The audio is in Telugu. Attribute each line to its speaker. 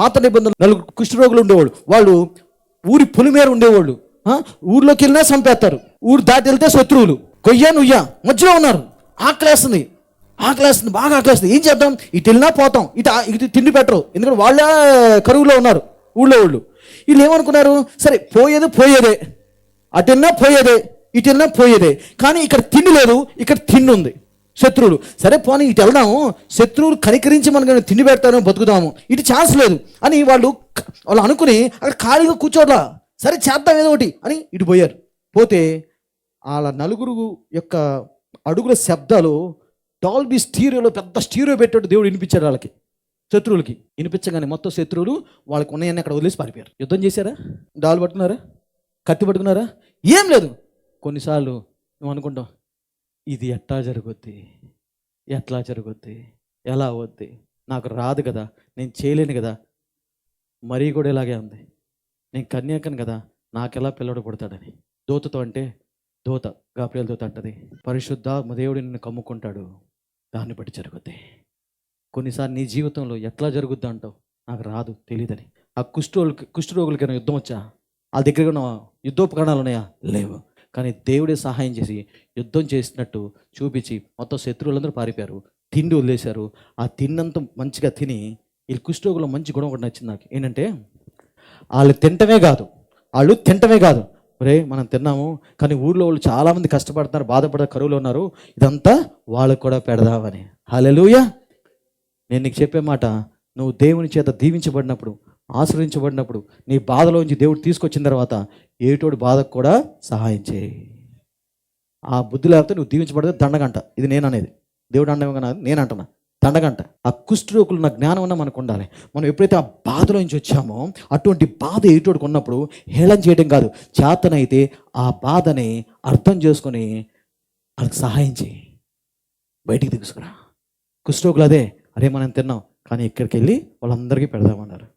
Speaker 1: పాత నిబంధనలు 4 కుష్ఠరోగులు ఉండేవాళ్ళు. వాళ్ళు ఊరి పొలిమేర ఉండేవాళ్ళు. ఊర్లోకి వెళ్ళినా చంపేస్తారు. ఊరు దాటి వెళ్తే శత్రువులు. కొయ్యా నుయ్యా మధ్యలో ఉన్నారు. ఆకలేస్తుంది, బాగా ఆకలేస్తుంది. ఏం చేద్దాం? ఇటు వెళ్ళినా పోతాం, ఇటు తిండి పెట్టరు. ఎందుకంటే వాళ్ళే కరువులో ఉన్నారు ఊళ్ళో వాళ్ళు. వీళ్ళు ఏమనుకున్నారు, సరే పోయేదే, అటు వెళ్ళినా పోయేదే, ఇటు వెళ్ళినా పోయేదే. కానీ ఇక్కడ తిండి లేదు, ఇక్కడ తిండి ఉంది. శత్రువులు, సరే పోనీ ఇటు వెళ్దాము, శత్రువులు కనికరించి మనకు తిండి పెడతాను, బతుకుదాము, ఇటు ఛాన్స్ లేదు అని వాళ్ళు అనుకుని అక్కడ ఖాళీగా కూర్చోట్లా. సరే చేద్దాం ఏదో ఒకటి అని ఇటు పోయారు. పోతే వాళ్ళ 4 యొక్క అడుగుల శబ్దాలు డాల్బీ స్టీరియోలో పెద్ద స్టీరియో పెట్టాడు దేవుడు వినిపించాడు వాళ్ళకి. శత్రువులకి వినిపించగానే మొత్తం శత్రువులు వాళ్ళకి ఉన్నాయని అక్కడ వదిలేసి పారిపోయారు. యుద్ధం చేశారా? డాలు పట్టుకున్నారా? కత్తి పట్టుకున్నారా? ఏం లేదు. కొన్నిసార్లు నువ్వు అనుకుంటావు, ఇది ఎట్లా జరుగుద్ది, ఎలా అవుద్ది, నాకు రాదు కదా, నేను చేయలేను కదా. మరీ కూడా ఇలాగే ఉంది, నేను కన్యాకను కదా, నాకెలా పిల్లడు పుడతాడని. దూతతో అంటే దూత గాబ్రియెల్ దూత అంటది, పరిశుద్ధ దేవుడు నిన్ను కమ్ముకుంటాడు, దాన్ని బట్టి జరుగుద్ది. కొన్నిసార్లు నీ జీవితంలో ఎట్లా జరుగుద్ది అంటావు, నాకు రాదు, తెలియదని. ఆ కుష్ఠరోగులకైనా యుద్ధం వచ్చా? వాళ్ళ దగ్గర ఉన్న యుద్ధోపకరణాలు ఉన్నాయా? లేవు. కానీ దేవుడే సహాయం చేసి యుద్ధం చేసినట్టు చూపించి మొత్తం శత్రువులందరూ పారిపోయారు. తిండి వదిలేశారు. ఆ తిన్నంత మంచిగా తిని వీళ్ళు కుష్ఠరోగులో మంచి గుణం ఒకటి నచ్చింది నాకు. ఏంటంటే వాళ్ళు తింటమే కాదు, రే మనం తిన్నాము కానీ ఊర్లో వాళ్ళు చాలామంది కష్టపడుతున్నారు, బాధపడే కరువులో ఉన్నారు, ఇదంతా వాళ్ళకు కూడా పెడదామని. హల్లెలూయా. నేను నీకు చెప్పే మాట, నువ్వు దేవుని చేత దీవించబడినప్పుడు, ఆశ్రయించబడినప్పుడు, నీ బాధలోంచి దేవుడు తీసుకొచ్చిన తర్వాత ఏటోడి బాధకు కూడా సహాయం చేయి. ఆ బుద్ధి లేకపోతే నువ్వు దీవించబడితే దండగంట. ఇది నేను అనేది, దేవుడు అండగా నేను అంటున్నా, దండగంట. ఆ కుష్ఠరోగులు ఉన్న జ్ఞానం అన్నా మనకు ఉండాలి. మనం ఎప్పుడైతే ఆ బాధలో నుంచి వచ్చామో అటువంటి బాధ ఏటోడికి ఉన్నప్పుడు హేళన చేయడం కాదు, చేతనైతే ఆ బాధని అర్థం చేసుకొని వాళ్ళకి సహాయం చేయి, బయటికి తీసుకురా. కుష్ఠరోగులు అదే, అరే మనం తిన్నాం కానీ ఇక్కడికి వెళ్ళి వాళ్ళందరికీ పెడదామన్నారు.